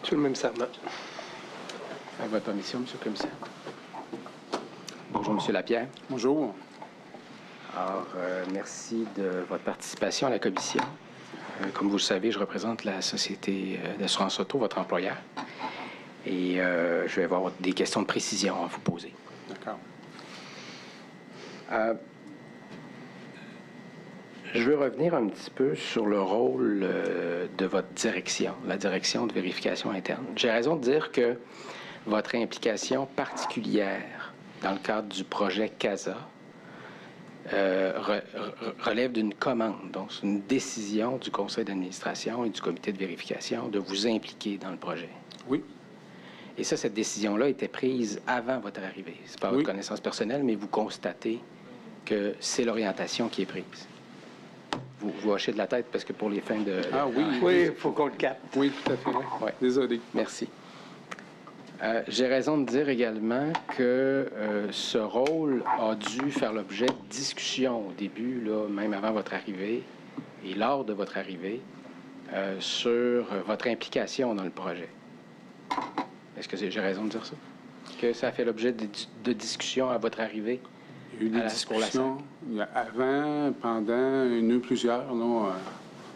Sur le même serment. À votre mission, M. le commissaire. Bonjour, M. Lapierre. Bonjour. Alors, merci de votre participation à la commission. Comme vous le savez, je représente la Société d'assurance auto, votre employeur. Et je vais avoir des questions de précision à vous poser. D'accord. Je veux revenir un petit peu sur le rôle de votre direction, la direction de vérification interne. J'ai raison de dire que votre implication particulière dans le cadre du projet CASA relève d'une commande, donc c'est une décision du conseil d'administration et du comité de vérification de vous impliquer dans le projet. Oui. Et ça, cette décision-là était prise avant votre arrivée. C'est pas votre connaissance personnelle, mais vous constatez que c'est l'orientation qui est prise. Vous hochez de la tête parce que pour les fins de... Ah oui. Oui, il faut qu'on le capte. Oui, tout à fait. Ouais. Désolé. Merci. J'ai raison de dire également que ce rôle a dû faire l'objet de discussions au début, là, même avant votre arrivée et lors de votre arrivée, sur votre implication dans le projet. Est-ce que j'ai raison de dire ça? Que ça a fait l'objet de discussions à votre arrivée? Il y a eu des discussions avant, pendant, plusieurs.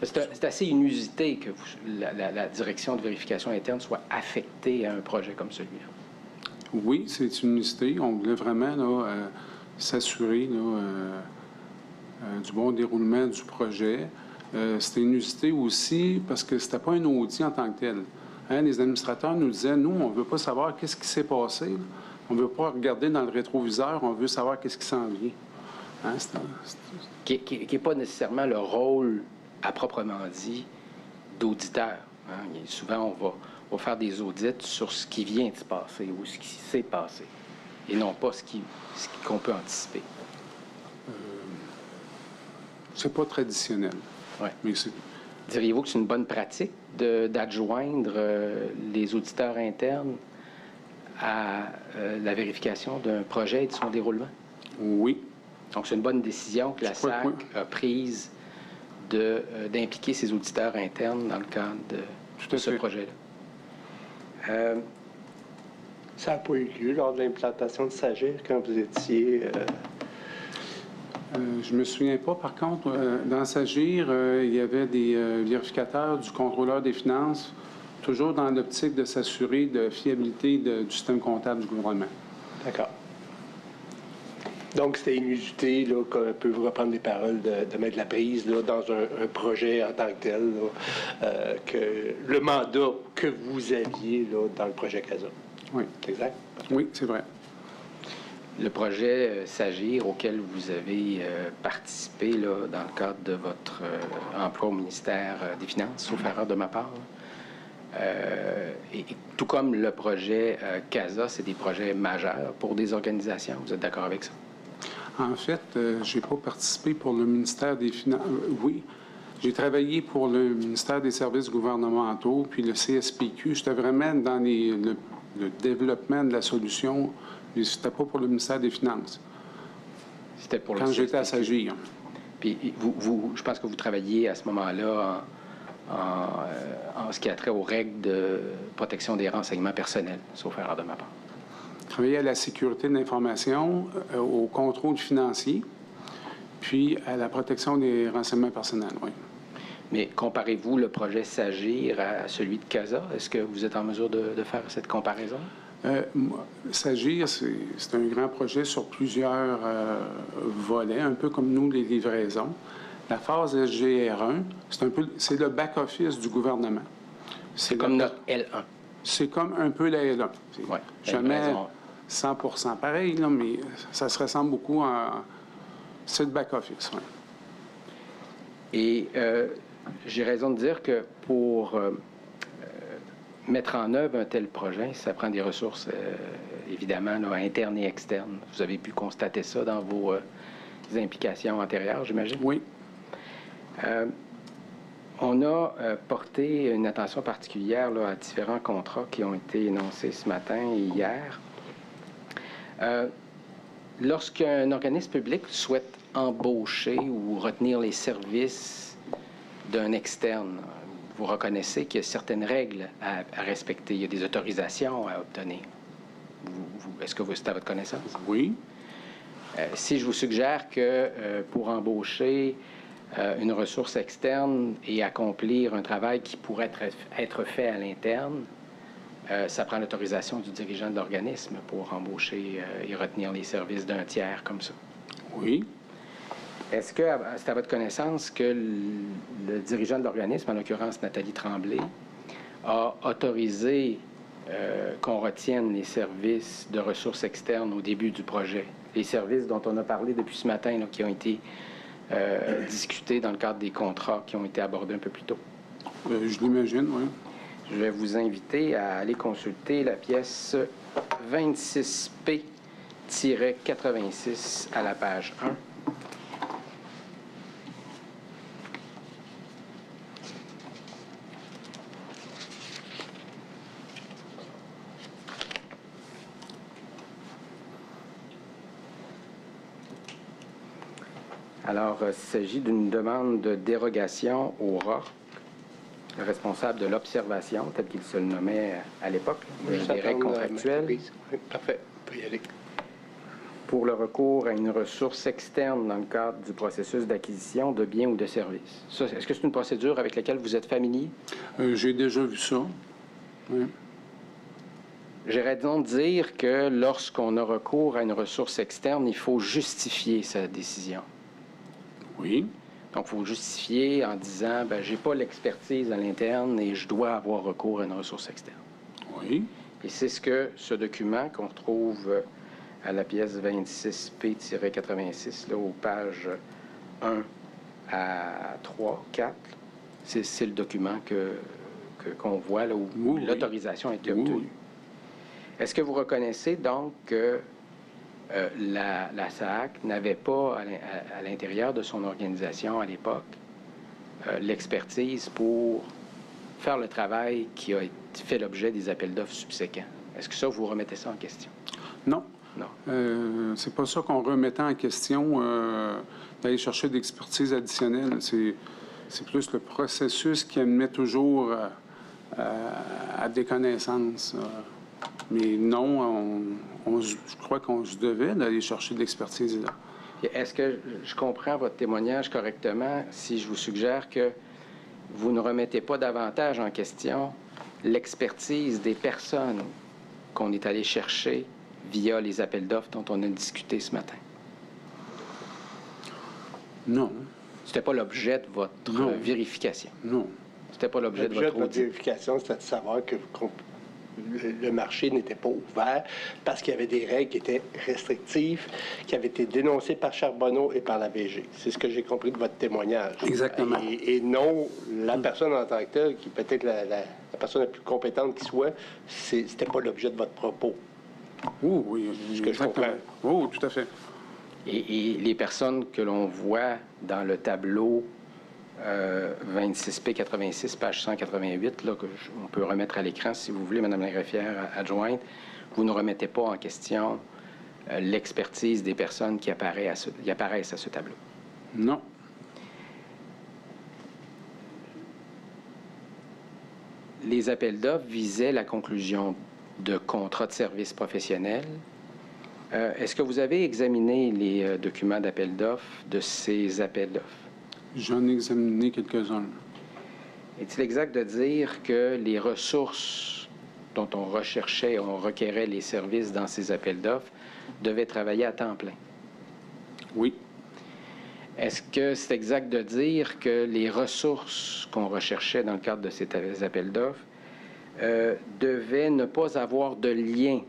C'est assez inusité que la direction de vérification interne soit affectée à un projet comme celui-là. Oui, c'est une unité. On voulait vraiment s'assurer du bon déroulement du projet. C'était une unité aussi parce que c'était pas un audit en tant que tel. Hein, les administrateurs nous disaient, nous, on ne veut pas savoir qu'est-ce qui s'est passé. Là. On ne veut pas regarder dans le rétroviseur, on veut savoir qu'est-ce qui s'en vient. Hein, Qui n'est pas nécessairement le rôle, à proprement dit, d'auditeur. Hein. Souvent, on va faire des audits sur ce qui vient de se passer ou ce qui s'est passé, et non pas ce qu'on peut anticiper. C'est pas traditionnel. Ouais. Mais diriez-vous que c'est une bonne pratique d'adjoindre les auditeurs internes à la vérification d'un projet et de son déroulement? Oui. Donc, c'est une bonne décision que la SAC a prise d'impliquer ses auditeurs internes dans le cadre de ce projet-là. Ça n'a pas eu lieu lors de l'implantation de SAGIR quand vous étiez... Je ne me souviens pas. Par contre, dans SAGIR, il y avait des vérificateurs du contrôleur des finances, toujours dans l'optique de s'assurer de fiabilité du système comptable du gouvernement. D'accord. Donc, c'était inusité, là, qu'on peut reprendre les paroles de Maître Laprise, là, dans un projet en tant que tel, là, que le mandat que vous aviez là, dans le projet CASA. Oui. Exact? Oui, c'est vrai. Le projet SAGIR auquel vous avez participé là, dans le cadre de votre emploi au ministère des Finances, sauf erreur de ma part, et tout comme le projet CASA, c'est des projets majeurs pour des organisations. Vous êtes d'accord avec ça? En fait, je n'ai pas participé pour le ministère des Finances. Oui, j'ai travaillé pour le ministère des Services gouvernementaux, puis le CSPQ. J'étais vraiment dans le développement de la solution. Mais c'était pas pour le ministère des Finances. C'était pour quand j'étais à SAGIR. Puis je pense que vous travailliez à ce moment-là en ce qui a trait aux règles de protection des renseignements personnels, sauf erreur de ma part. Je travaillais à la sécurité de l'information, au contrôle financier, puis à la protection des renseignements personnels, oui. Mais comparez-vous le projet SAGIR à celui de CASA? Est-ce que vous êtes en mesure de faire cette comparaison? SAGIR, c'est un grand projet sur plusieurs volets, un peu comme nous, les livraisons. La phase SGR1, c'est le back-office du gouvernement. C'est comme notre L1. C'est comme un peu la L1. Ouais, jamais 100% pareil, là, mais ça se ressemble beaucoup à... C'est le back-office, oui. Et j'ai raison de dire que pour... mettre en œuvre un tel projet, ça prend des ressources, évidemment, là, internes et externes. Vous avez pu constater ça dans vos implications antérieures, j'imagine? Oui. On a porté une attention particulière là, à différents contrats qui ont été énoncés ce matin et hier. Lorsqu'un organisme public souhaite embaucher ou retenir les services d'un externe, vous reconnaissez qu'il y a certaines règles à respecter. Il y a des autorisations à obtenir. Est-ce que c'est à votre connaissance? Oui. Si je vous suggère que pour embaucher une ressource externe et accomplir un travail qui pourrait être fait à l'interne, ça prend l'autorisation du dirigeant de l'organisme pour embaucher et retenir les services d'un tiers comme ça. Oui. Est-ce que c'est à votre connaissance que le dirigeant de l'organisme, en l'occurrence Nathalie Tremblay, a autorisé qu'on retienne les services de ressources externes au début du projet? Les services dont on a parlé depuis ce matin, là, qui ont été discutés dans le cadre des contrats qui ont été abordés un peu plus tôt. Je l'imagine, oui. Je vais vous inviter à aller consulter la pièce 26P-86 à la page 1. Alors, il s'agit d'une demande de dérogation au ROC, le responsable de l'observation, tel qu'il se le nommait à l'époque, des règles contractuelles. Oui, parfait, on peut y aller. Pour le recours à une ressource externe dans le cadre du processus d'acquisition de biens ou de services. Ça, est-ce que c'est une procédure avec laquelle vous êtes familier? J'ai déjà vu ça. Oui. J'irais donc dire que lorsqu'on a recours à une ressource externe, il faut justifier sa décision. Oui. Donc, il faut justifier en disant, ben, j'ai pas l'expertise à l'interne et je dois avoir recours à une ressource externe. Oui. Et c'est ce que ce document qu'on retrouve à la pièce 26P-86, là, aux pages 1 à 3, 4, c'est le document qu'on voit là, où l'autorisation a été obtenue. Oui. Est-ce que vous reconnaissez donc que la SAAC n'avait pas à l'intérieur de son organisation à l'époque l'expertise pour faire le travail qui a fait l'objet des appels d'offres subséquents? Est-ce que ça, vous remettez ça en question? Non. Non. C'est pas ça qu'on remettait en question d'aller chercher d'expertise additionnelle. C'est plus le processus qui admet toujours à déconnaissance. Mais non, je crois qu'on se devait d'aller chercher de l'expertise là. Est-ce que je comprends votre témoignage correctement si je vous suggère que vous ne remettez pas davantage en question l'expertise des personnes qu'on est allé chercher via les appels d'offres dont on a discuté ce matin? Non. C'était pas l'objet de votre vérification? Non. C'était pas l'objet de votre audit? Vérification, c'était de savoir que le marché n'était pas ouvert parce qu'il y avait des règles qui étaient restrictives, qui avaient été dénoncées par Charbonneau et par la VG. C'est ce que j'ai compris de votre témoignage. Exactement. Et non, la personne en tant que telle, qui peut être la personne la plus compétente qui soit, c'était pas l'objet de votre propos. Oui, ce que je comprends. Oui, tout à fait. Et les personnes que l'on voit dans le tableau 26P-86, page 188, là, on peut remettre à l'écran si vous voulez, Mme la greffière adjointe, vous ne remettez pas en question l'expertise des personnes qui apparaissent à ce tableau? Non. Les appels d'offres visaient la conclusion de contrats de services professionnels. Est-ce que vous avez examiné les documents d'appel d'offres de ces appels d'offres? J'en ai examiné quelques-uns. Est-il exact de dire que les ressources dont on recherchait, on requérait les services dans ces appels d'offres devaient travailler à temps plein? Oui. Est-ce que c'est exact de dire que les ressources qu'on recherchait dans le cadre de ces appels d'offres devaient ne pas avoir de lien,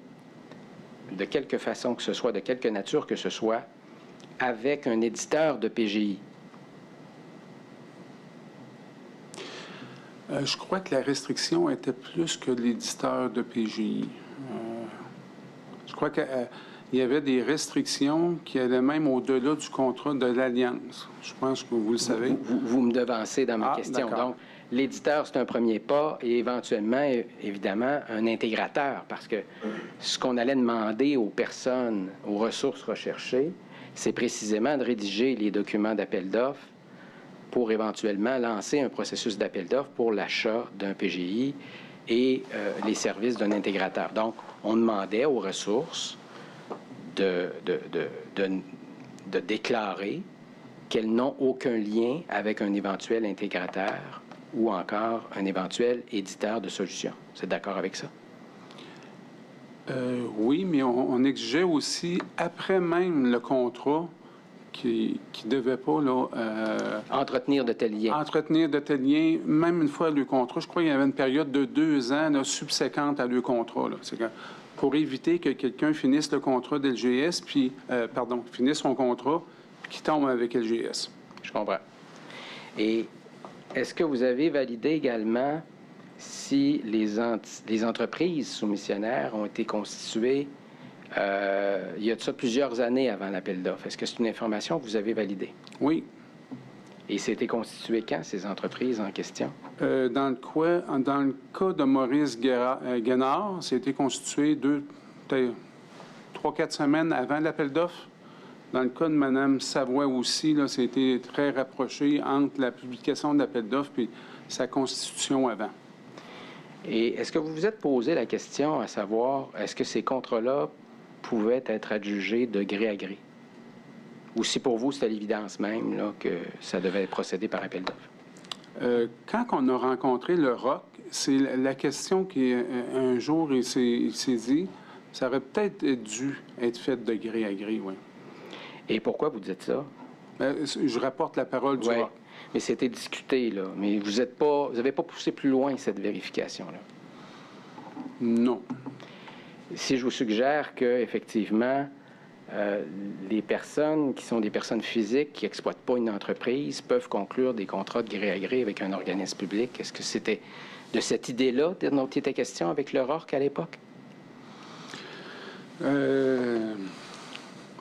de quelque façon que ce soit, de quelque nature que ce soit, avec un éditeur de PGI? Je crois que la restriction était plus que l'éditeur de PGI. Je crois qu'il y avait des restrictions qui allaient même au-delà du contrat de l'Alliance. Je pense que vous le savez. Vous me devancez dans ma question. D'accord. Donc, l'éditeur, c'est un premier pas et éventuellement, évidemment, un intégrateur, parce que ce qu'on allait demander aux personnes, aux ressources recherchées, c'est précisément de rédiger les documents d'appel d'offres pour éventuellement lancer un processus d'appel d'offres pour l'achat d'un PGI et les services d'un intégrateur. Donc, on demandait aux ressources de déclarer qu'elles n'ont aucun lien avec un éventuel intégrateur ou encore un éventuel éditeur de solutions. Vous êtes d'accord avec ça? Oui, mais on exigeait aussi, après même le contrat, qui ne devait pas là, entretenir de tels liens. Entretenir de tels liens, même une fois le contrat. Je crois qu'il y avait une période de 2 ans là, subséquente à le contrat. C'est que pour éviter que quelqu'un finisse le contrat d'LGS, puis, finisse son contrat, puis qu'il tombe avec LGS. Je comprends. Et est-ce que vous avez validé également si les entreprises soumissionnaires ont été constituées il y a de ça plusieurs années avant l'appel d'offres? Est-ce que c'est une information que vous avez validée? Oui. Et c'était constitué quand, ces entreprises en question? Dans le cas de Maurice Guénard, c'était constitué 3-4 semaines avant l'appel d'offres. Dans le cas de Mme Savoie aussi, là, c'était très rapproché entre la publication de l'appel d'offres et sa constitution avant. Et est-ce que vous vous êtes posé la question à savoir, est-ce que ces contrats-là pouvaient être adjugés de gré à gré? Ou si pour vous, c'était l'évidence même là, que ça devait procéder par appel d'offres? Quand on a rencontré le ROC, c'est la question qui, un jour, il s'est dit, ça aurait peut-être dû être fait de gré à gré, oui. Et pourquoi vous dites ça? Je rapporte la parole du ROC. Mais c'était discuté, là. Mais vous n'avez pas poussé plus loin cette vérification-là? Non. Si je vous suggère qu'effectivement, les personnes qui sont des personnes physiques qui n'exploitent pas une entreprise peuvent conclure des contrats de gré à gré avec un organisme public, est-ce que c'était de cette idée-là dont il était question avec le ROC à l'époque?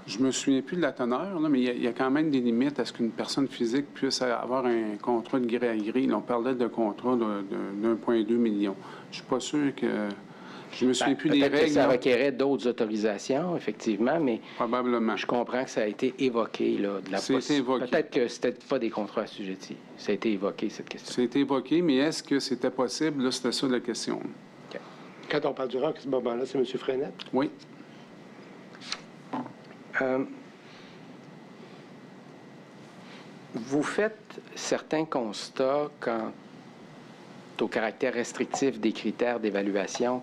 Je me souviens plus de la teneur, là, mais il y a quand même des limites à ce qu'une personne physique puisse avoir un contrat de gré à gré. Là, on parlait de contrat d'1,2 million. Je suis pas sûr que... Je me souviens plus des règles. Que ça requérait d'autres autorisations, effectivement, mais... Probablement. Je comprends que ça a été évoqué, là, de la évoqué. Peut-être que c'était pas des contrats assujettis. Ça a été évoqué, cette question. Ça a été évoqué, mais est-ce que c'était possible? Là, c'était ça la question. Okay. Quand on parle du ROC, à ce moment-là, c'est M. Frenette? Oui. Vous faites certains constats quant au caractère restrictif des critères d'évaluation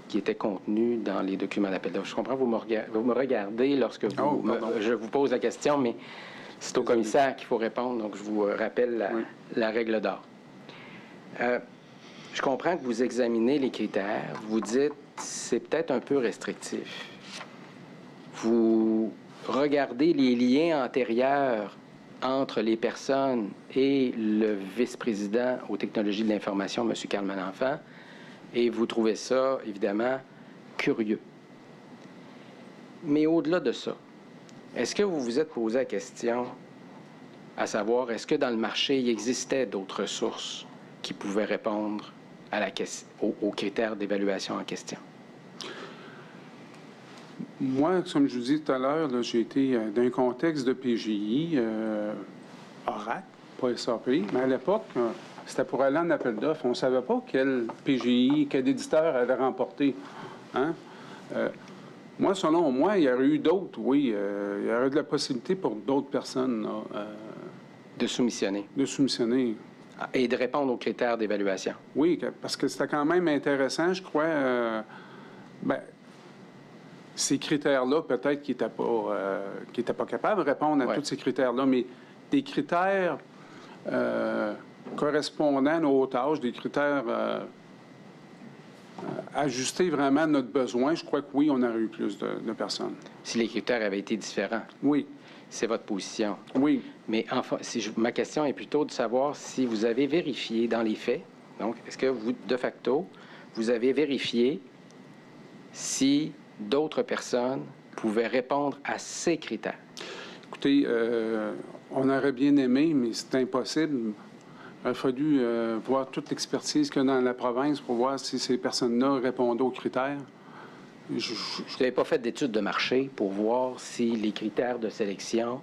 qui étaient contenus dans les documents d'appel d'offres. Je comprends, vous me regardez lorsque je vous pose la question, mais c'est au commissaire qu'il faut répondre, donc je vous rappelle la règle d'or. Je comprends que vous examinez les critères, vous dites c'est peut-être un peu restrictif. Vous regardez les liens antérieurs entre les personnes et le vice-président aux technologies de l'information, M. Carl Malenfant, et vous trouvez ça, évidemment, curieux. Mais au-delà de ça, est-ce que vous vous êtes posé la question à savoir, est-ce que dans le marché, il existait d'autres ressources qui pouvaient répondre aux critères d'évaluation en question? Moi, comme je vous dis tout à l'heure, j'ai été dans un contexte de PGI, ORAC, pas SAP, mais à l'époque, c'était pour aller en appel d'offres. On ne savait pas quel PGI, quel éditeur avait remporté. Hein? Moi, selon moi, il y aurait eu d'autres, oui. Il y aurait eu de la possibilité pour d'autres personnes là, de soumissionner. De soumissionner. Et de répondre aux critères d'évaluation. Oui, parce que c'était quand même intéressant, je crois. Ces critères-là, peut-être qu'ils n'étaient pas capables de répondre à tous ces critères-là, mais des critères correspondant à nos tâches, des critères ajustés vraiment à notre besoin, je crois que oui, on aurait eu plus de personnes. Si les critères avaient été différents? Oui. C'est votre position? Oui. Mais enfin, ma question est plutôt de savoir si vous avez vérifié dans les faits, donc est-ce que vous, de facto, vous avez vérifié si d'autres personnes pouvaient répondre à ces critères? Écoutez, on aurait bien aimé, mais c'est impossible. Il aurait fallu voir toute l'expertise qu'il y a dans la province pour voir si ces personnes-là répondaient aux critères. Vous n'avez pas fait d'études de marché pour voir si les critères de sélection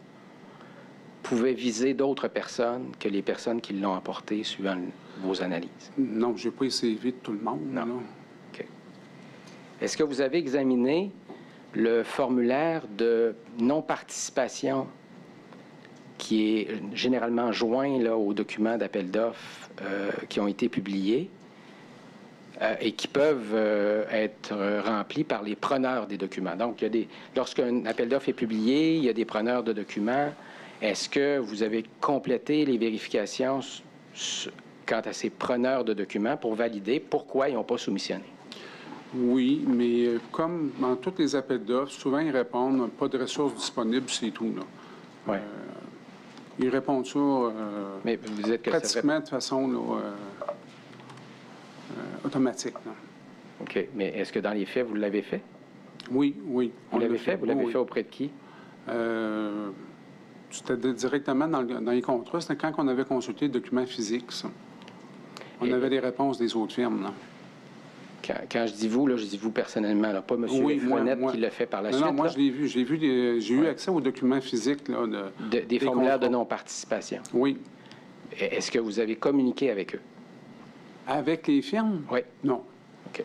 pouvait viser d'autres personnes que les personnes qui l'ont apporté suivant vos analyses? Non, je n'ai pas essayé de tout le monde. Non. Là. OK. Est-ce que vous avez examiné le formulaire de non-participation qui est généralement joint là, aux documents d'appel d'offres qui ont été publiés et qui peuvent être remplis par les preneurs des documents? Donc, lorsqu'un appel d'offres est publié, il y a des preneurs de documents. Est-ce que vous avez complété les vérifications quant à ces preneurs de documents pour valider pourquoi ils n'ont pas soumissionné? Oui, mais comme dans tous les appels d'offres, souvent ils répondent « pas de ressources disponibles, c'est tout ». Oui. Ils répondent ça mais vous dites que pratiquement de façon là, automatique. Là. OK. Mais est-ce que dans les faits, vous l'avez fait? Oui, oui. Vous l'avez fait? Vous l'avez oui. fait auprès de qui? C'était directement dans les contrats. C'était quand on avait consulté le document physique, ça. On avait les réponses des autres firmes, là. Quand je dis vous, là, je dis vous personnellement, là, pas M. Frenette qui l'a fait par la suite. Non, moi, là. je l'ai vu. J'ai eu accès aux documents physiques. Là, des formulaires de non-participation. Oui. Est-ce que vous avez communiqué avec eux? Avec les firmes? Oui. Non. OK.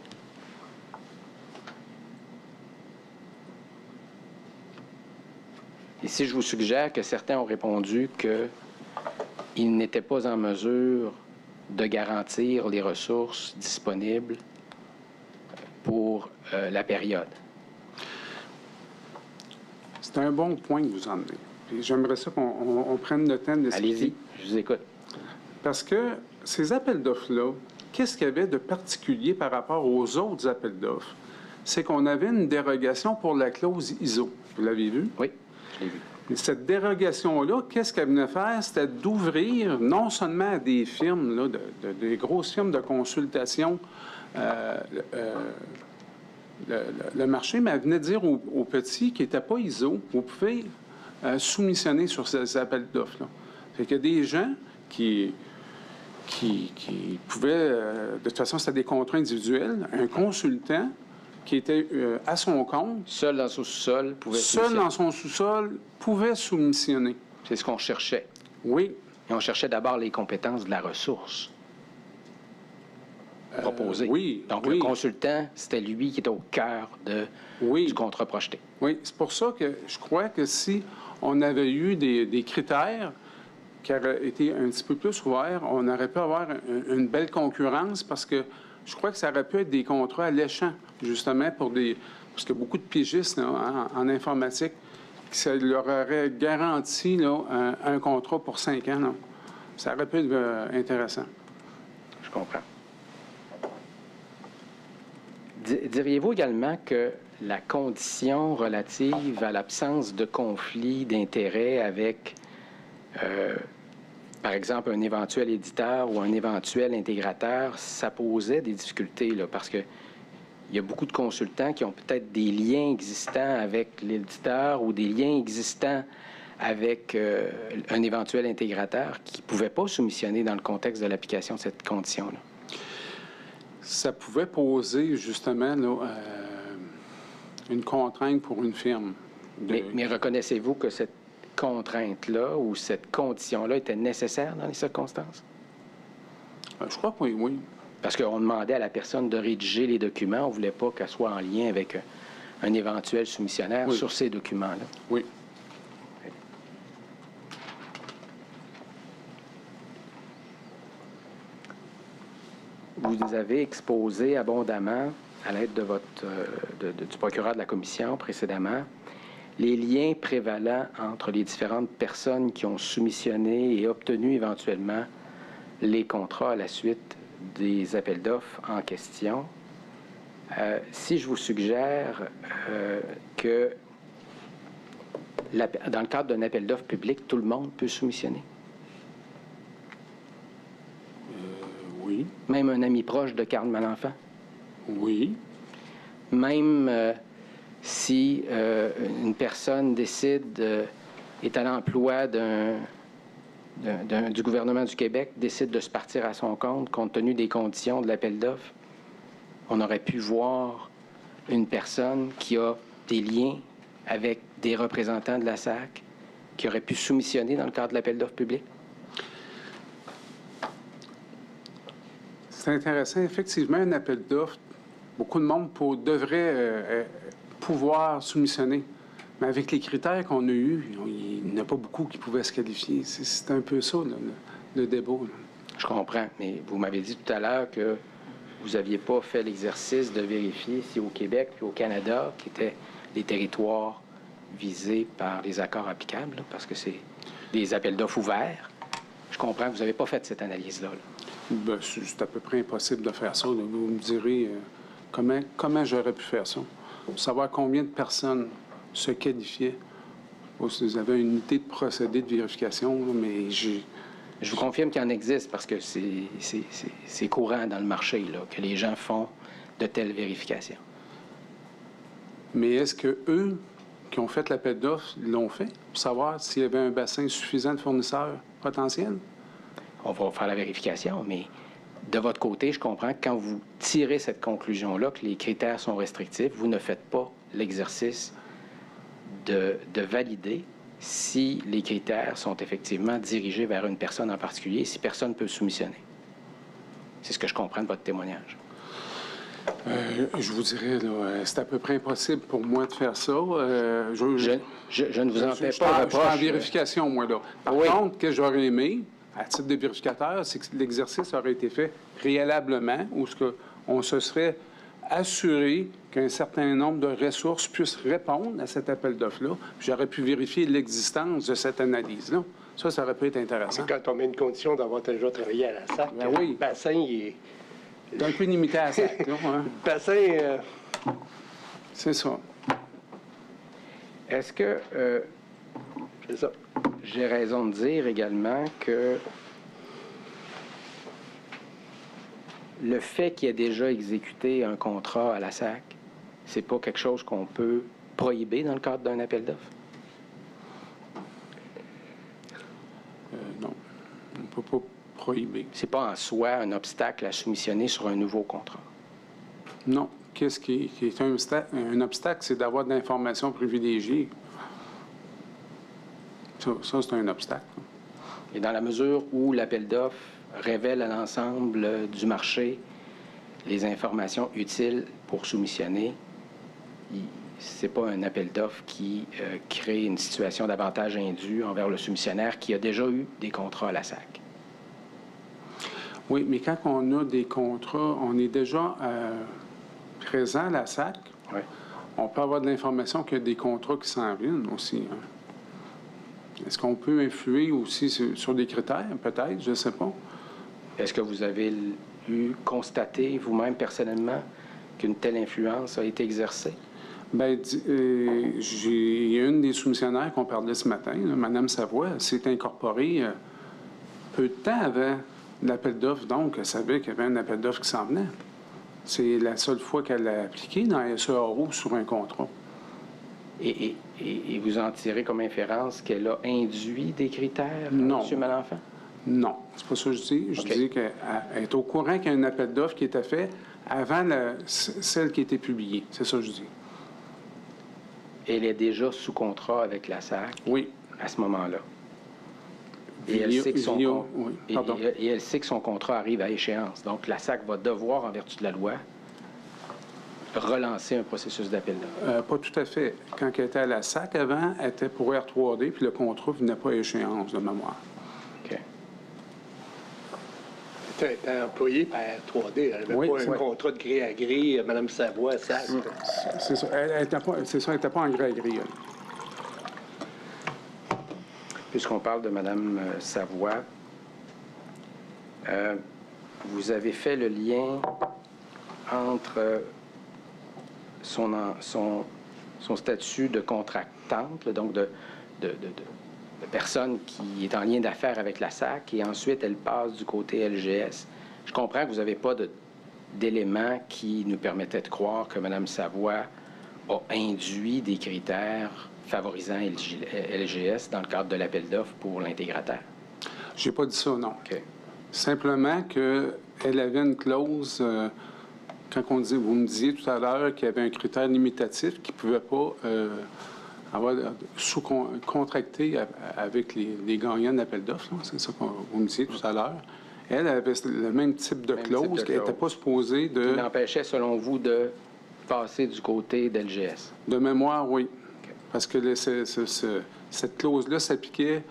Ici, je vous suggère que certains ont répondu qu'ils n'étaient pas en mesure de garantir les ressources disponibles pour la période. C'est un bon point que vous emmenez. J'aimerais ça qu'on prenne le temps de l'expliquer. Allez-y, je vous écoute. Parce que ces appels d'offres-là, qu'est-ce qu'il y avait de particulier par rapport aux autres appels d'offres? C'est qu'on avait une dérogation pour la clause ISO. Vous l'avez vu? Oui, je l'ai vu. Et cette dérogation-là, qu'est-ce qu'elle venait faire? C'était d'ouvrir non seulement à des firmes, là, des grosses firmes de consultation, le marché, mais elle venait dire aux petits qui n'étaient pas ISO, vous pouvez soumissionner sur ces appels d'offres-là. Fait qu'il y a des gens qui pouvaient, de toute façon, c'était des contrats individuels, un consultant qui était à son compte. Seul dans son sous-sol pouvait soumissionner. Seul dans son sous-sol pouvait soumissionner. C'est ce qu'on cherchait. Oui. Et on cherchait d'abord les compétences de la ressource proposée. Oui. Donc, oui. le consultant, c'était lui qui était au cœur du contrat projeté. Oui. C'est pour ça que je crois que si on avait eu des critères qui auraient été un petit peu plus ouverts, on aurait pu avoir une belle concurrence parce que je crois que ça aurait pu être des contrats alléchants, justement, parce que beaucoup de pigistes là, en informatique, ça leur aurait garanti là, un contrat pour 5 ans. Là. Ça aurait pu être intéressant. Je comprends. Diriez-vous également que la condition relative à l'absence de conflit d'intérêts avec, par exemple, un éventuel éditeur ou un éventuel intégrateur, ça posait des difficultés, là, parce que il y a beaucoup de consultants qui ont peut-être des liens existants avec l'éditeur ou des liens existants avec un éventuel intégrateur qui ne pouvaient pas soumissionner dans le contexte de l'application de cette condition-là. Ça pouvait poser, justement, là, une contrainte pour une firme. Mais reconnaissez-vous que cette contrainte-là ou cette condition-là était nécessaire dans les circonstances? Je crois que oui. Parce qu'on demandait à la personne de rédiger les documents. On ne voulait pas qu'elle soit en lien avec un éventuel soumissionnaire sur ces documents-là. Oui. Vous avez exposé abondamment, à l'aide de du procureur de la Commission précédemment, les liens prévalents entre les différentes personnes qui ont soumissionné et obtenu éventuellement les contrats à la suite des appels d'offres en question. Si je vous suggère que dans le cadre d'un appel d'offres public, tout le monde peut soumissionner. Oui. Même un ami proche de Carl Malenfant? Oui. Même si une personne décide, est à l'emploi du gouvernement du Québec, décide de se partir à son compte tenu des conditions de l'appel d'offres, on aurait pu voir une personne qui a des liens avec des représentants de la SAC qui auraient pu soumissionner dans le cadre de l'appel d'offres public? C'est intéressant. Effectivement, un appel d'offres, beaucoup de monde devrait pouvoir soumissionner. Mais avec les critères qu'on a eus, il n'y en a pas beaucoup qui pouvaient se qualifier. C'est un peu ça, le débat. Là. Je comprends, mais vous m'avez dit tout à l'heure que vous n'aviez pas fait l'exercice de vérifier si au Québec puis au Canada, qui étaient les territoires visés par les accords applicables, là, parce que c'est des appels d'offres ouverts. Je comprends que vous n'avez pas fait cette analyse-là. Là. Ben, c'est à peu près impossible de faire ça. Là. Vous me direz comment j'aurais pu faire ça. Savoir combien de personnes se qualifiaient. Je ne sais pas si vous avez une unité de procédé de vérification, là, mais j'ai... Je vous confirme qu'il en existe parce que c'est courant dans le marché là, que les gens font de telles vérifications. Mais est-ce que eux qui ont fait l'appel d'offres l'ont fait pour savoir s'il y avait un bassin suffisant de fournisseurs potentiels? On va faire la vérification, mais de votre côté, je comprends que quand vous tirez cette conclusion-là, que les critères sont restrictifs, vous ne faites pas l'exercice de valider si les critères sont effectivement dirigés vers une personne en particulier, si personne peut soumissionner. C'est ce que je comprends de votre témoignage. Je vous dirais, là, c'est à peu près impossible pour moi de faire ça. Je ne vous en fais pas Je reproche. suis en vérification, moi, là. Par contre, ce que j'aurais aimé, à titre de vérificateur, c'est que l'exercice aurait été fait préalablement, où on se serait assuré qu'un certain nombre de ressources puissent répondre à cet appel d'offres-là. J'aurais pu vérifier l'existence de cette analyse-là. Ça aurait pu être intéressant. Quand on met une condition d'avoir déjà travaillé à la SAC, Ben oui. le bassin, il est... C'est un peu limité à ça, là. Hein? Le bassin... C'est ça. Est-ce que c'est ça. j'ai raison de dire également que le fait qu'il ait déjà exécuté un contrat à la SAC, c'est pas quelque chose qu'on peut prohiber dans le cadre d'un appel d'offres? Non. On ne peut pas prohiber. C'est pas en soi un obstacle à soumissionner sur un nouveau contrat? Non. Qu'est-ce qui est un obstacle? C'est d'avoir de l'information privilégiée. Ça c'est un obstacle. Et dans la mesure où l'appel d'offres révèle à l'ensemble du marché les informations utiles pour soumissionner, c'est pas un appel d'offres qui crée une situation d'avantage indu envers le soumissionnaire qui a déjà eu des contrats à la SAC. Oui, mais quand on a des contrats, on est déjà présent à la SAC. Oui. On peut avoir de l'information qu'il y a des contrats qui s'en viennent aussi. Hein. Est-ce qu'on peut influer aussi sur des critères? Peut-être, je ne sais pas. Est-ce que vous avez constaté vous-même personnellement qu'une telle influence a été exercée? Bien, il y a une des soumissionnaires qu'on parlait ce matin, là, Mme Savoie, s'est incorporée peu de temps avant l'appel d'offres, donc elle savait qu'il y avait un appel d'offres qui s'en venait. C'est la seule fois qu'elle a appliqué dans la SEAO sur un contrat. Et vous en tirez comme inférence qu'elle a induit des critères, Non. M. Malenfant? Non, c'est pas ça que je dis. Je OK. dis qu'elle est au courant qu'il y a un appel d'offres qui était fait avant celle qui a été publiée. C'est ça que je dis. Elle est déjà sous contrat avec la SAC Oui. à ce moment-là. Et elle sait que Oui, pardon. et elle sait que son contrat arrive à échéance. Donc, la SAC va devoir, en vertu de la loi, relancer un processus d'appel d'offres. Pas tout à fait. Quand elle était à la SAC avant, elle était pour R3D, puis le contrat ne venait pas à échéance de mémoire. OK. Elle était employée par 3D. Elle n'avait Oui, pas un oui. contrat de gré à gré, Mme Savoie, SAC. C'est ça. Elle n'était pas en gré à gré, elle. Puisqu'on parle de Mme Savoie, vous avez fait le lien entre son statut de contractante, là, donc de personne qui est en lien d'affaires avec la SAC, et ensuite elle passe du côté LGS. Je comprends que vous n'avez pas d'éléments qui nous permettaient de croire que Mme Savoie a induit des critères favorisant LGS dans le cadre de l'appel d'offres pour l'intégrateur. J'ai pas dit ça, non. OK. Simplement qu'elle avait une clause, quand vous me disiez tout à l'heure qu'il y avait un critère limitatif qui ne pouvait pas sous-contracter avec les gagnants d'appel d'offres. C'est ça que vous me disiez tout à l'heure. Elle avait le même type de clause qu'elle n'était pas supposée de... Qui l'empêchait, selon vous, de passer du côté d'LGS. De mémoire, oui. Okay. Parce que cette clause-là s'appliquait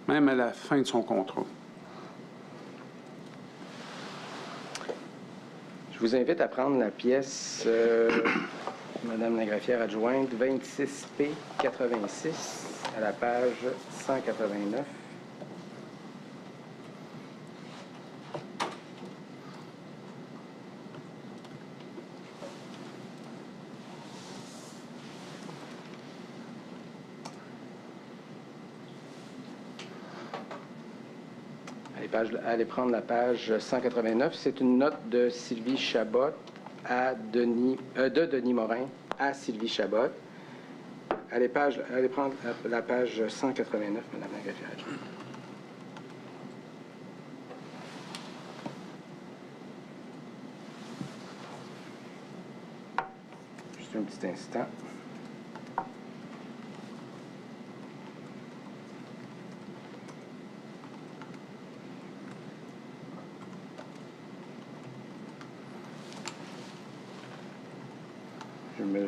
même à la fin de son contrat. Je vous invite à prendre la pièce, Madame la greffière adjointe, 26P86, à la page 189. Allez prendre la page 189. C'est une note de Sylvie Chabot de Denis Morin à Sylvie Chabot. Allez prendre la page 189, Madame la greffière adjointe. Juste un petit instant.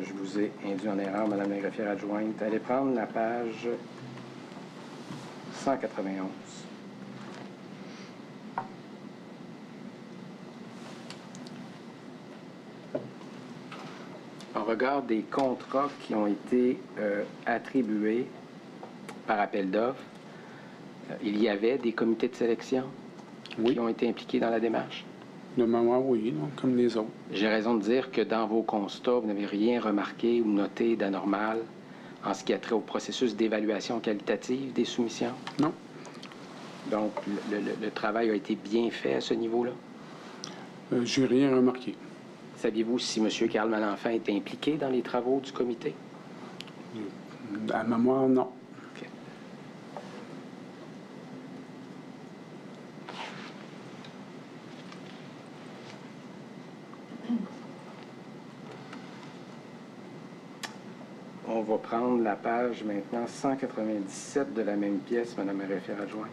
Je vous ai induit en erreur, Madame la greffière adjointe. Allez prendre la page 191. En regard des contrats qui ont été attribués par appel d'offres, il y avait des comités de sélection qui ont été impliqués dans la démarche? De mémoire, oui, non, comme les autres. J'ai raison de dire que dans vos constats, vous n'avez rien remarqué ou noté d'anormal en ce qui a trait au processus d'évaluation qualitative des soumissions? Non. Donc, le travail a été bien fait à ce niveau-là? J'ai rien remarqué. Saviez-vous si M. Carl Malenfant était impliqué dans les travaux du comité? À mémoire, non. Okay. On va prendre la page maintenant 197 de la même pièce, Madame la greffière adjointe.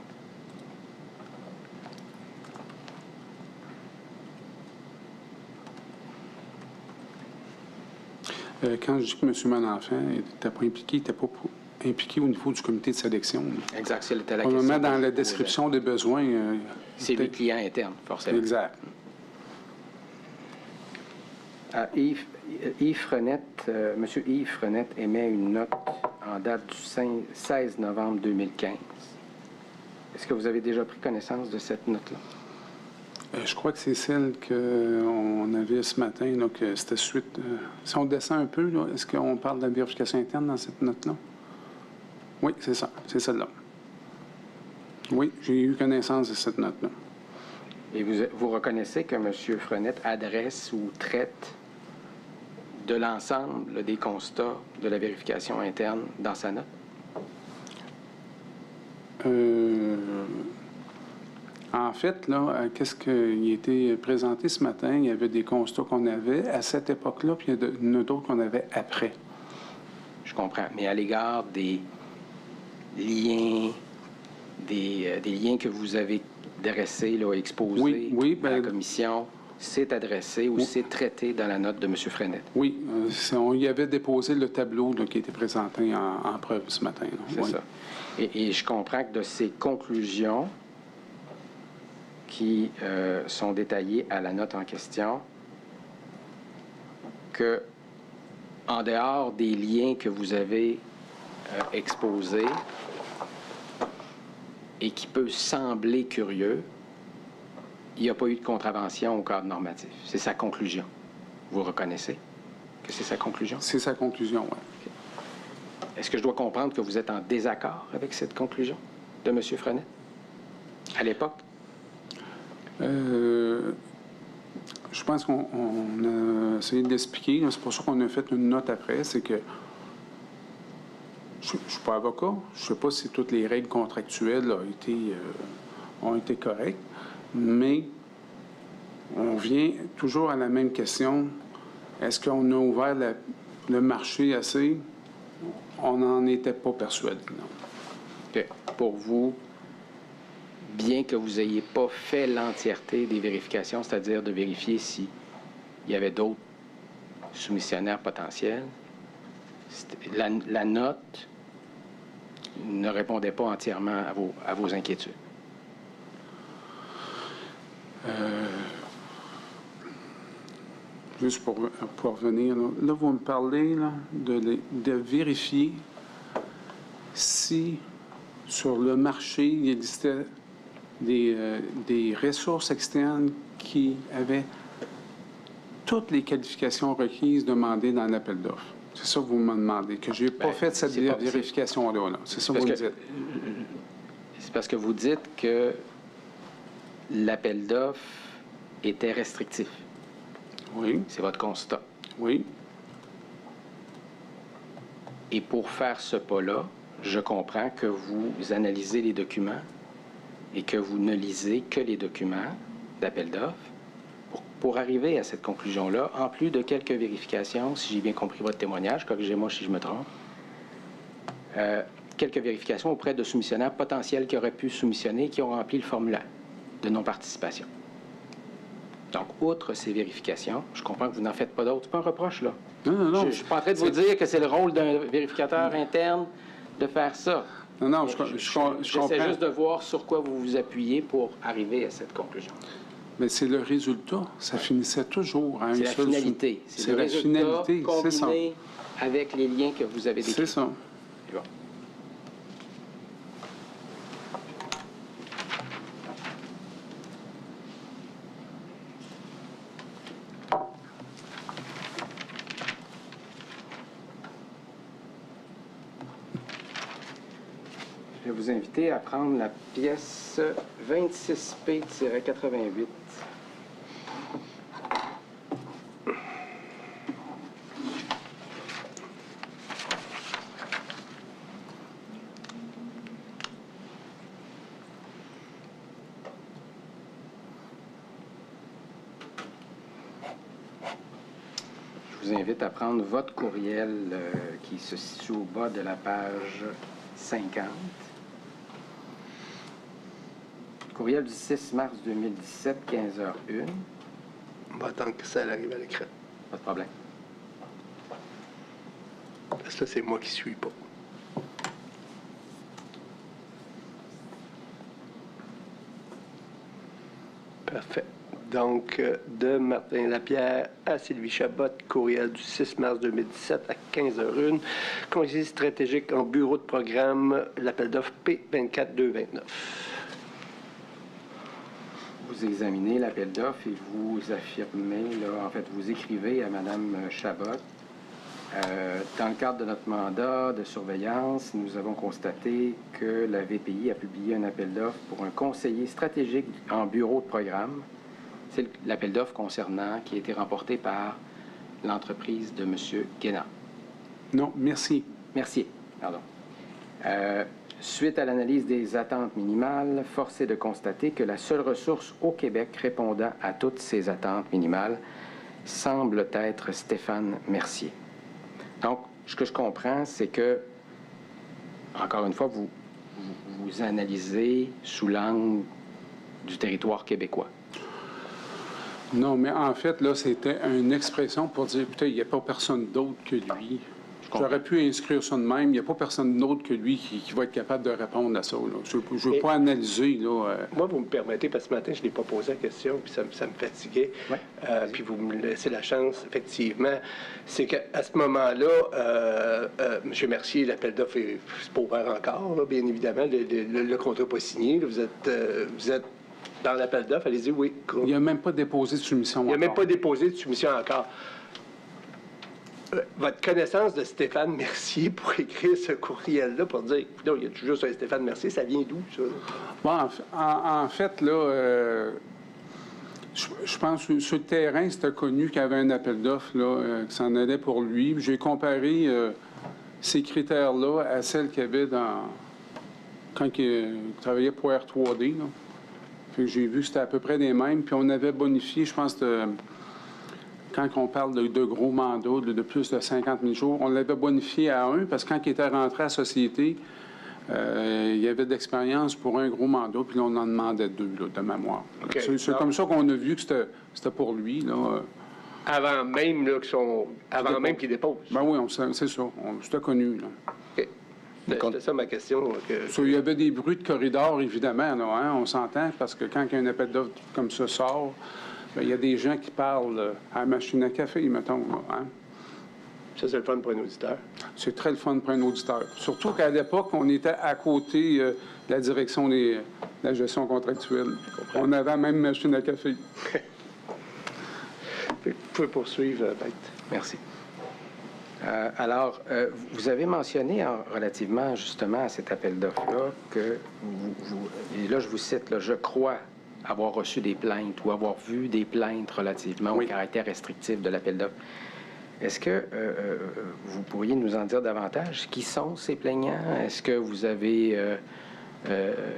Quand je dis que M. Malenfant n'était pas impliqué, il n'était pas impliqué au niveau du comité de sélection. Exact, c'était la question. On le met dans la description des besoins. C'est les clients internes, forcément. Exact. Yves Frenette, M. Yves Frenette émet une note en date du 16 novembre 2015. Est-ce que vous avez déjà pris connaissance de cette note-là? Je crois que c'est celle qu'on avait ce matin, là, que c'était suite... si on descend un peu, est-ce qu'on parle de la vérification interne dans cette note-là? Oui, c'est ça. C'est celle-là. Oui, j'ai eu connaissance de cette note-là. Et vous reconnaissez que M. Frenette adresse ou traite de l'ensemble des constats de la vérification interne dans sa note? En fait, là, qu'est-ce qui a été présenté ce matin? Il y avait des constats qu'on avait à cette époque-là, puis il y en a d'autres qu'on avait après. Je comprends. Mais à l'égard des liens, des liens que vous avez dressés, là, exposés à la commission, c'est adressé ou c'est traité dans la note de M. Frenette? Oui. On y avait déposé le tableau là, qui a été présenté en preuve ce matin. C'est ça. Et je comprends que de ces conclusions qui sont détaillées à la note en question, que en dehors des liens que vous avez exposés et qui peut sembler curieux, il n'y a pas eu de contravention au cadre normatif. C'est sa conclusion. Vous reconnaissez que c'est sa conclusion? C'est sa conclusion, oui. Okay. Est-ce que je dois comprendre que vous êtes en désaccord avec cette conclusion de M. Frenette à l'époque? Je pense qu'on a essayé de l'expliquer. C'est pour ça qu'on a fait une note après. C'est que je ne suis pas avocat. Je ne sais pas si toutes les règles contractuelles ont été correctes. Mais on vient toujours à la même question. Est-ce qu'on a ouvert le marché assez On n'en était pas persuadé, non. OK. Pour vous, bien que vous n'ayez pas fait l'entièreté des vérifications, c'est-à-dire de vérifier s'il y avait d'autres soumissionnaires potentiels, la note ne répondait pas entièrement à vos inquiétudes. Juste pour revenir, là, vous me parlez là, de vérifier si sur le marché, il existait des ressources externes qui avaient toutes les qualifications requises demandées dans l'appel d'offres. C'est ça que vous me demandez, que je n'ai pas fait cette vérification-là. C'est ça que vous me dites. C'est parce que vous dites que l'appel d'offres était restrictif. Oui. C'est votre constat. Oui. Et pour faire ce pas-là, je comprends que vous analysez les documents et que vous ne lisez que les documents d'appel d'offres pour arriver à cette conclusion-là, en plus de quelques vérifications, si j'ai bien compris votre témoignage, corrigez-moi si je me trompe, quelques vérifications auprès de soumissionnaires potentiels qui auraient pu soumissionner et qui ont rempli le formulaire de non-participation. Donc, outre ces vérifications, je comprends que vous n'en faites pas d'autres. C'est pas un reproche, là. Non. Je ne suis pas en train de vous dire que c'est le rôle d'un vérificateur interne de faire ça. Non, je comprends. J'essaie juste de voir sur quoi vous vous appuyez pour arriver à cette conclusion. Mais c'est le résultat. Ça finissait toujours à une seule... C'est la finalité. C'est la finalité, c'est ça. Combiné avec les liens que vous avez décrits. C'est ça. C'est bon. Je vais vous inviter à prendre la pièce 26P-88. Je vous invite à prendre votre courriel qui se situe au bas de la page 50. Courriel du 6 mars 2017, 15h01. On va attendre que ça arrive à l'écran. Pas de problème. Parce que là, c'est moi qui ne suis pas. Parfait. Donc, de Martin Lapierre à Sylvie Chabot, courriel du 6 mars 2017 à 15h01. Conseiller stratégique en bureau de programme, l'appel d'offres P24229. Vous examinez l'appel d'offres et vous affirmez, là, en fait, vous écrivez à Mme Chabot, dans le cadre de notre mandat de surveillance, nous avons constaté que la VPI a publié un appel d'offres pour un conseiller stratégique en bureau de programme. C'est l'appel d'offres concernant qui a été remporté par l'entreprise de M. Guénard. Non, merci. Mercier, pardon. Suite à l'analyse des attentes minimales, force est de constater que la seule ressource au Québec répondant à toutes ces attentes minimales semble être Stéphane Mercier. Donc, ce que je comprends, c'est que, encore une fois, vous analysez sous l'angle du territoire québécois. Non, mais en fait, là, c'était une expression pour dire, écoutez, il n'y a pas personne d'autre que lui. J'aurais pu inscrire ça de même. Il n'y a pas personne d'autre que lui qui va être capable de répondre à ça. Là. Je ne veux pas analyser. Là, Moi, vous me permettez, parce que ce matin, je ne l'ai pas posé la question, puis ça me fatiguait. Ouais. Puis vous me laissez la chance, effectivement. C'est qu'à ce moment-là, M. Mercier, l'appel d'offres n'est pas ouvert encore, là, bien évidemment. Le contrat n'est pas signé. Là, vous êtes dans l'appel d'offres. Allez-y, oui. il n'a même pas déposé de soumission encore. Il n'a même pas déposé de soumission encore. Votre connaissance de Stéphane Mercier pour écrire ce courriel-là, pour dire, non, il y a toujours un Stéphane Mercier, ça vient d'où, ça? Bon, en fait, là, je pense que sur le terrain, c'était connu qu'il y avait un appel d'offres, là, que ça en allait pour lui. J'ai comparé ces critères-là à celles qu'il y avait quand il travaillait pour R3D, là. Fait que j'ai vu que c'était à peu près les mêmes. Puis on avait bonifié, je pense, quand on parle de gros mandats, de plus de 50 000 jours, on l'avait bonifié à 1 parce que quand il était rentré à la société, il y avait de l'expérience pour un gros mandat, puis là, on en demandait 2, là, de mémoire. OK. C'est comme ça qu'on a vu que c'était pour lui, là. Avant même là, avant même qu'il dépose. Ben oui, c'est ça. C'était connu, là. OK. C'était ça ma question. Il y avait des bruits de corridor, évidemment, là, hein, on s'entend, parce que quand un appel d'offres comme ça sort, ben, il y a des gens qui parlent à la machine à café, mettons, là, hein. Ça, c'est le fun pour un auditeur. C'est très le fun pour un auditeur. Surtout qu'à l'époque, on était à côté de la direction de la gestion contractuelle. On avait la même machine à café. Vous pouvez poursuivre, Maître. Merci. Alors, vous avez mentionné relativement justement à cet appel d'offres-là que, et là je vous cite, là, je crois avoir reçu des plaintes ou avoir vu des plaintes relativement au caractère restrictif de l'appel d'offres. Est-ce que vous pourriez nous en dire davantage? Qui sont ces plaignants? Est-ce que vous avez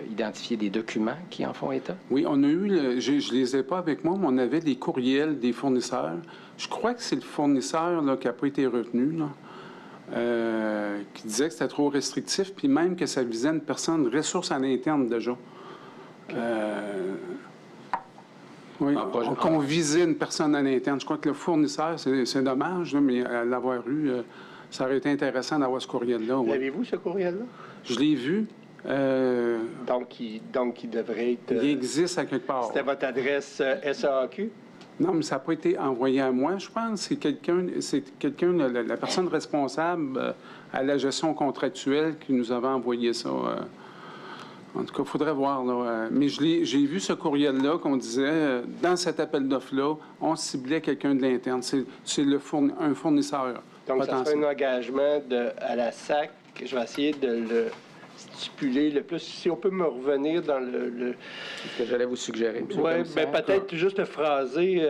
identifié des documents qui en font état? Oui, on a eu, je ne les ai pas avec moi, mais on avait des courriels des fournisseurs. Je crois que c'est le fournisseur là, qui n'a pas été retenu, là, qui disait que c'était trop restrictif, puis même que ça visait une personne ressource à l'interne déjà. Oui, qu'on visait une personne à l'interne. Je crois que le fournisseur, c'est dommage, là, mais à l'avoir eu, ça aurait été intéressant d'avoir ce courriel-là. Ouais. L'avez-vous, ce courriel-là? Je l'ai vu. Donc, il devrait être... Il existe à quelque part. C'était votre adresse SAQ? Non, mais ça n'a pas été envoyé à moi. Je pense que c'est quelqu'un, la personne responsable à la gestion contractuelle qui nous avait envoyé ça. En tout cas, il faudrait voir. Là. Mais j'ai vu ce courriel-là qu'on disait, dans cet appel d'offres-là, on ciblait quelqu'un de l'interne. C'est un fournisseur. Donc, ça serait un engagement à la SAC. Je vais essayer de le stipuler le plus. Si on peut me revenir dans le... C'est ce que j'allais vous suggérer. Oui, bien peut-être juste phraser...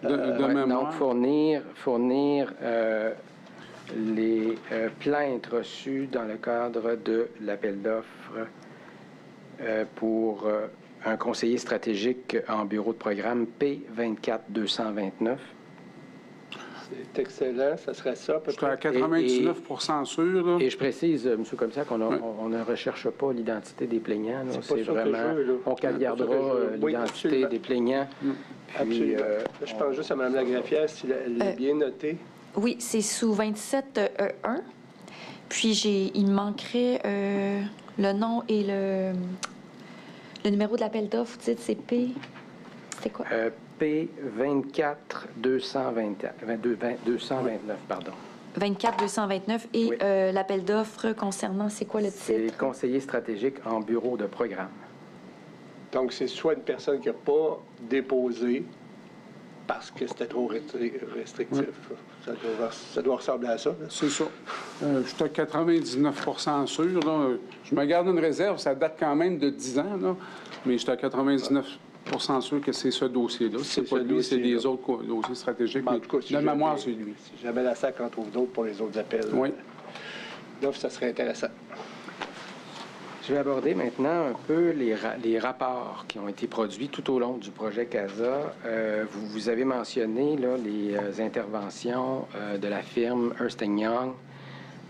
donc, fournir les plaintes reçues dans le cadre de l'appel d'offres pour un conseiller stratégique en bureau de programme P24229. C'est excellent, ça serait ça. Je suis à 99 sûr. Là. Et je précise, M. le Commissaire, qu'on ne recherche pas l'identité des plaignants. C'est vraiment... On gardera l'identité des plaignants. Puis, absolument. Je pense juste à Mme Lagraffière, si elle est bien notée. Oui, c'est sous 27 E1. Puis il me manquerait le nom et le numéro de l'appel d'offres. Vous dites, c'est P... C'était quoi? P24229, pardon. 24229. Et oui. L'appel d'offres concernant, c'est quoi le titre? C'est conseiller stratégique en bureau de programme. Donc, c'est soit une personne qui n'a pas déposé parce que c'était trop restrictif. Oui. Ça doit ressembler à ça. C'est ça. Je suis à 99 sûr. Là. Je me garde une réserve. Ça date quand même de 10 ans, là, mais je suis à 99 sûr que c'est ce dossier-là. C'est pas lui, c'est des autres dossiers stratégiques. Mais en tout cas, si de mémoire, c'est lui. Si jamais la SAC en trouve d'autres pour les autres appels, oui. Donc, ça serait intéressant. Je vais aborder maintenant un peu les rapports qui ont été produits tout au long du projet CASA. Vous avez mentionné là, les interventions de la firme Ernst & Young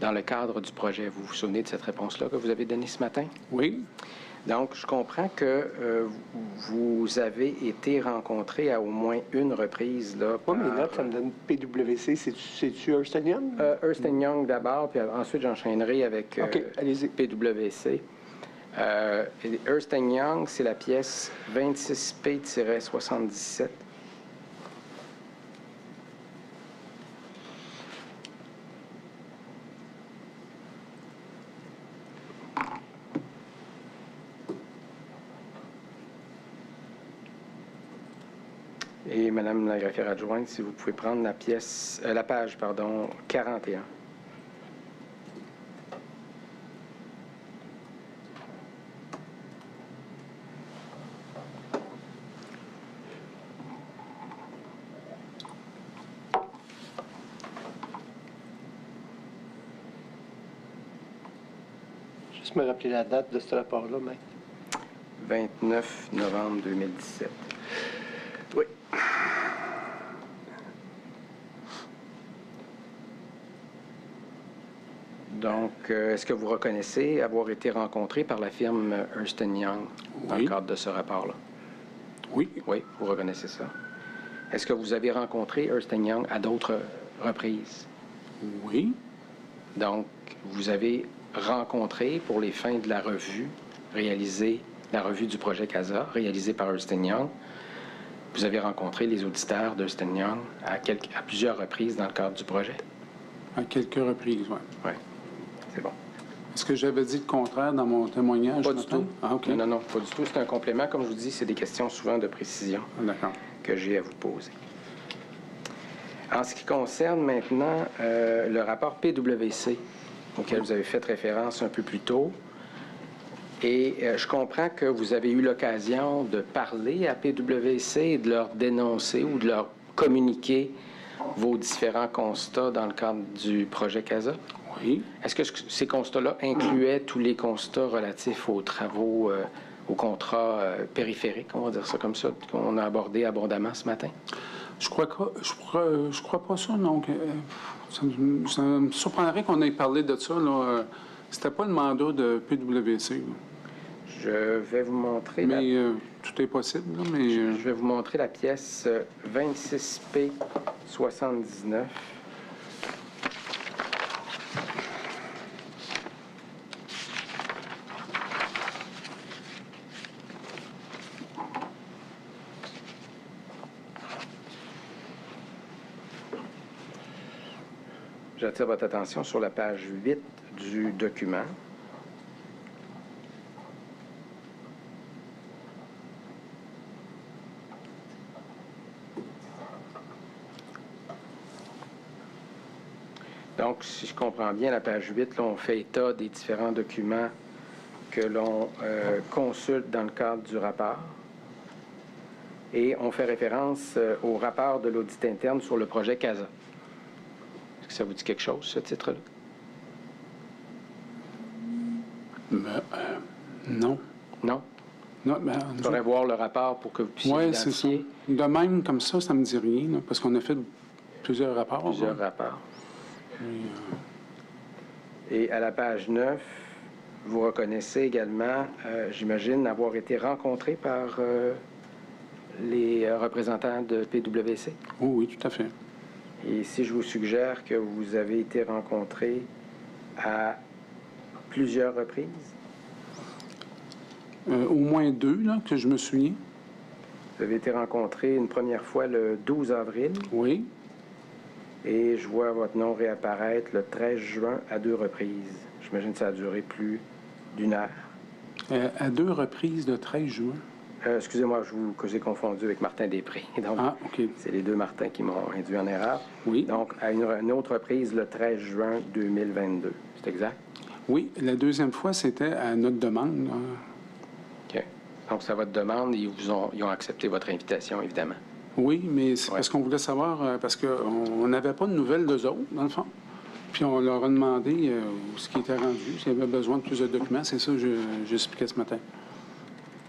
dans le cadre du projet. Vous vous souvenez de cette réponse-là que vous avez donnée ce matin? Oui. Donc, je comprends que vous avez été rencontré à au moins une reprise. Là, par... mes notes, ça me donne PWC. C'est-tu Ernst & Young? Ernst & Young d'abord, puis ensuite j'enchaînerai avec PWC. Ernst & Young, c'est la pièce 26P-77. Et Madame la greffière adjointe, si vous pouvez prendre la pièce, la page, pardon, 41. Juste me rappeler la date de ce rapport-là, Maître. 29 novembre 2017. Oui. Donc, est-ce que vous reconnaissez avoir été rencontré par la firme Ernst Young dans le cadre de ce rapport-là? Oui. Oui, vous reconnaissez ça. Est-ce que vous avez rencontré Ernst Young à d'autres reprises? Oui. Donc, vous avez rencontré pour les fins de la revue la revue du projet CASA, réalisée par Ernst Young. Vous avez rencontré les auditeurs d'Ernst Young à plusieurs reprises dans le cadre du projet? À quelques reprises, oui. Oui, c'est bon. Est-ce que j'avais dit le contraire dans mon témoignage? Pas du tout. Ah, OK. Non, pas du tout. C'est un complément. Comme je vous dis, c'est des questions souvent de précision D'accord. que j'ai à vous poser. En ce qui concerne maintenant le rapport PwC, auquel vous avez fait référence un peu plus tôt, et je comprends que vous avez eu l'occasion de parler à PwC et de leur dénoncer ou de leur communiquer vos différents constats dans le cadre du projet CASA. Oui. Est-ce que ces constats-là incluaient tous les constats relatifs aux travaux, aux contrats périphériques, on va dire ça comme ça, qu'on a abordé abondamment ce matin? Je crois pas ça, non. Ça me surprendrait qu'on ait parlé de ça, là. C'était pas le mandat de PwC, là. Je vais vous montrer... Mais tout est possible, là, mais... Je vais vous montrer la pièce 26P 79. J'attire votre attention sur la page 8 du document. Donc, si je comprends bien, la page 8, là, on fait état des différents documents que l'on consulte dans le cadre du rapport. Et on fait référence au rapport de l'audit interne sur le projet CASA. Est-ce que ça vous dit quelque chose, ce titre-là? Non. Non? Non, ben, Il faudrait voir le rapport pour que vous puissiez oui, c'est ça. identifier De même, comme ça me dit rien, là, parce qu'on a fait plusieurs rapports. plusieurs rapports. Et à la page 9, vous reconnaissez également, j'imagine, avoir été rencontré par les représentants de PwC? Oh, oui, tout à fait. Et si je vous suggère que vous avez été rencontré à plusieurs reprises? Au moins 2, là, que je me souviens. Vous avez été rencontré une première fois le 12 avril. Oui. Et je vois votre nom réapparaître le 13 juin à 2 reprises. J'imagine que ça a duré plus d'1 heure. À 2 reprises le 13 juin. Excusez-moi, que j'ai confondu avec Martin Després. Donc, OK. c'est les deux Martins qui m'ont induit en erreur. Oui. Donc, à une autre reprise, le 13 juin 2022. C'est exact? Oui. La deuxième fois, c'était à notre demande, là. OK. Donc, c'est à votre demande et ils ont accepté votre invitation, évidemment. Oui, mais c'est parce qu'on voulait savoir, parce qu'on n'avait pas de nouvelles d'eux autres, dans le fond. Puis on leur a demandé où ce qui était rendu, s'il y avait besoin de plus de documents. C'est ça que j'expliquais ce matin.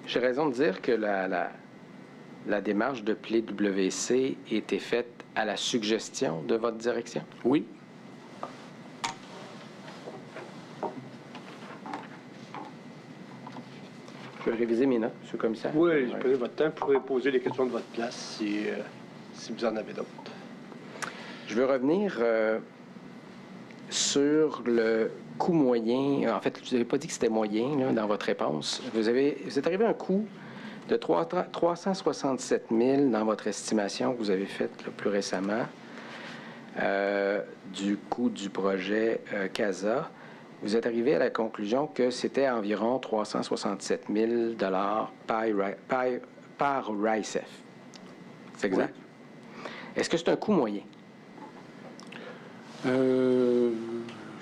J'ai raison de dire que la démarche de PwC était faite à la suggestion de votre direction? Oui. Je vais réviser mes notes, M. le commissaire. Oui, je prenez votre temps. Vous pourrez poser les questions de votre place si vous en avez d'autres. Je veux revenir sur le coût moyen. En fait, vous n'avez pas dit que c'était moyen là, dans votre réponse. Vous êtes arrivé à un coût de 367 000 dans votre estimation que vous avez faite là, plus récemment du coût du projet CASA. Vous êtes arrivé à la conclusion que c'était environ 367 000 par RICEF. C'est exact? Oui. Est-ce que c'est un coût moyen? Je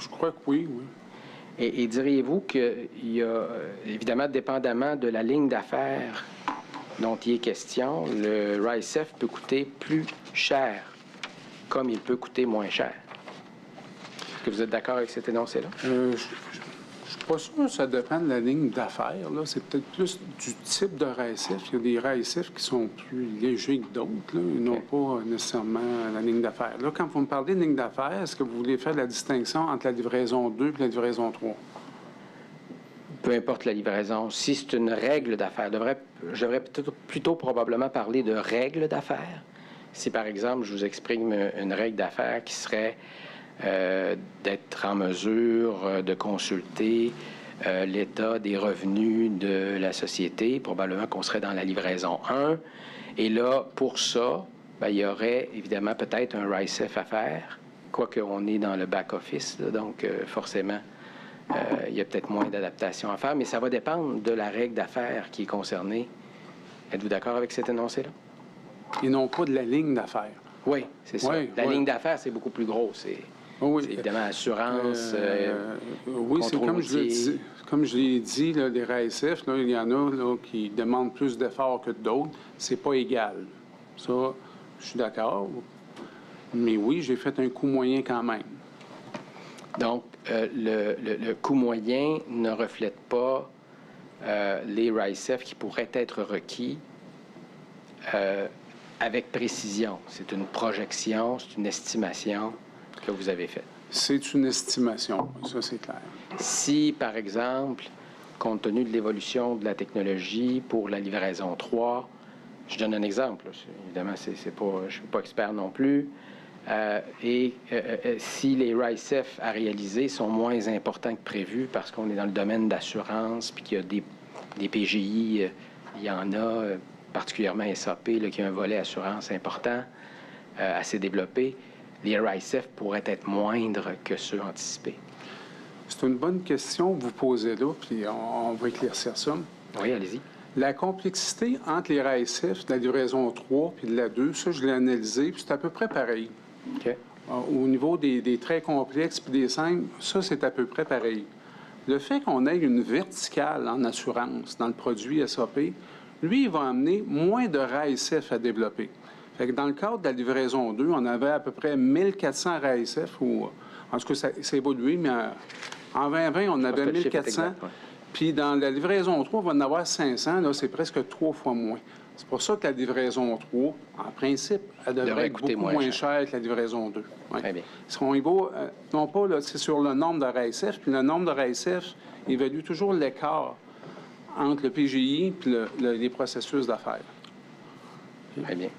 crois que oui, oui. Et diriez-vous qu'il y a, évidemment, dépendamment de la ligne d'affaires dont il est question, le RICEF peut coûter plus cher, comme il peut coûter moins cher? Est-ce que vous êtes d'accord avec cet énoncé-là? Je Je suis pas sûr que ça dépend de la ligne d'affaires. Là. C'est peut-être plus du type de RAICF. Il y a des RAICF qui sont plus légers que d'autres. Là. Ils n'ont pas nécessairement la ligne d'affaires. Là, quand vous me parlez de ligne d'affaires, est-ce que vous voulez faire la distinction entre la livraison 2 et la livraison 3? Peu importe la livraison. Si c'est une règle d'affaires, je devrais plutôt probablement parler de règle d'affaires. Si, par exemple, je vous exprime une règle d'affaires qui serait d'être en mesure de consulter l'état des revenus de la société, probablement qu'on serait dans la livraison 1. Et là, pour ça, bien, il y aurait évidemment peut-être un RICEF à faire, quoique on est dans le back-office, donc forcément, il y a peut-être moins d'adaptation à faire, mais ça va dépendre de la règle d'affaires qui est concernée. Êtes-vous d'accord avec cet énoncé-là? Ils n'ont pas de la ligne d'affaires. Oui, c'est ça. Oui, la oui. ligne d'affaires, c'est beaucoup plus gros. C'est évidemment assurance, oui, c'est comme je l'ai dit, là, les RAICF, là, il y en a là, qui demandent plus d'efforts que d'autres. C'est pas égal. Ça, je suis d'accord. Mais oui, j'ai fait un coût moyen quand même. Donc, le coût moyen ne reflète pas les RICEF qui pourraient être requis avec précision. C'est une projection, c'est une estimation que vous avez faite. C'est une estimation, ça c'est clair. Si, par exemple, compte tenu de l'évolution de la technologie pour la livraison 3, je donne un exemple, évidemment, je ne suis pas expert non plus, si les RICEF à réaliser sont moins importants que prévu parce qu'on est dans le domaine d'assurance, puis qu'il y a des PGI, il y en a, particulièrement SAP, là, qui a un volet assurance important, assez développé, les RICEF pourraient être moindres que ceux anticipés. C'est une bonne question que vous posez là, puis on va éclaircir ça. Oui, allez-y. La complexité entre les RAICF, de la livraison 3 puis de la 2, ça, je l'ai analysé, puis c'est à peu près pareil. OK. Au niveau des traits complexes puis des simples, ça, c'est à peu près pareil. Le fait qu'on ait une verticale en assurance dans le produit SAP, lui, il va amener moins de RAICF à développer. Fait que dans le cadre de la livraison 2, on avait à peu près 1400 RAICF, ou en tout cas, ça évolué, mais en 2020, on avait 1400. Puis dans la livraison 3, on va en avoir 500. Là, c'est presque 3 fois moins. C'est pour ça que la livraison 3, en principe, elle devrait être beaucoup moins chère que la livraison 2. Ouais. Très bien. Parce qu'on y va, non pas, là, c'est sur le nombre de RAICF, puis le nombre de RAICF évalue toujours l'écart entre le PGI et les processus d'affaires. Très bien.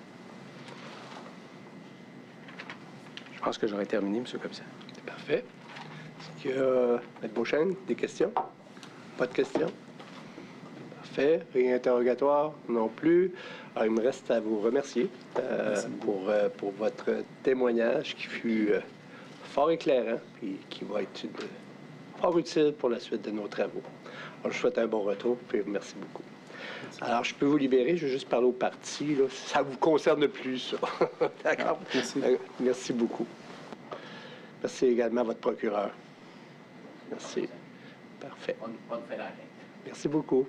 Je pense que j'aurais terminé, M. le commissaire. C'est parfait. Est-ce qu'il y a, M. Beauchesne, des questions? Pas de questions? Parfait. Réinterrogatoire non plus. Alors, il me reste à vous remercier pour votre témoignage qui fut fort éclairant et qui va être fort utile pour la suite de nos travaux. Alors, je vous souhaite un bon retour et merci beaucoup. Alors, je peux vous libérer, je vais juste parler au parti. Là. Ça ne vous concerne plus, ça. D'accord? Merci. Merci beaucoup. Merci également à votre procureur. Merci. Parfait. Merci beaucoup.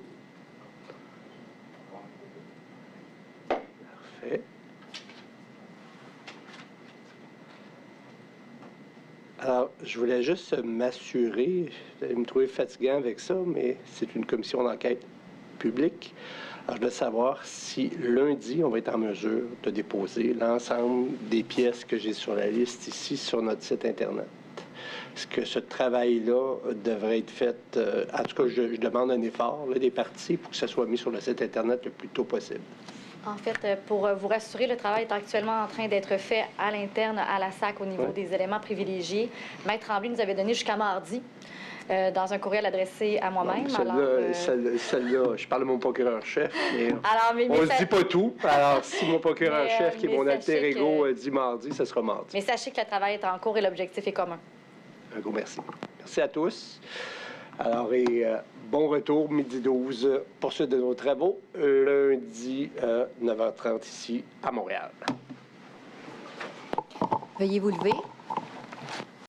Parfait. Alors, je voulais juste m'assurer, vous allez me trouver fatigant avec ça, mais c'est une commission d'enquête publique. Alors, je voulais savoir si lundi, on va être en mesure de déposer l'ensemble des pièces que j'ai sur la liste ici sur notre site Internet. Est-ce que ce travail-là devrait être fait, en tout cas, je demande un effort là, des parties pour que ça soit mis sur le site Internet le plus tôt possible. En fait, pour vous rassurer, le travail est actuellement en train d'être fait à l'interne, à la SAC, au niveau des éléments privilégiés. Maître Tremblay nous avait donné jusqu'à mardi, dans un courriel adressé à moi-même. Celle-là, je parle de mon procureur-chef, mais on ne se dit pas tout. Alors, si mon procureur-chef, qui est mon alter ego, dit mardi, ça sera mardi. Mais sachez que le travail est en cours et l'objectif est commun. Un gros merci. Merci à tous. Alors, bon retour, midi 12, poursuite de nos travaux, lundi 9h30 ici à Montréal. Veuillez vous lever.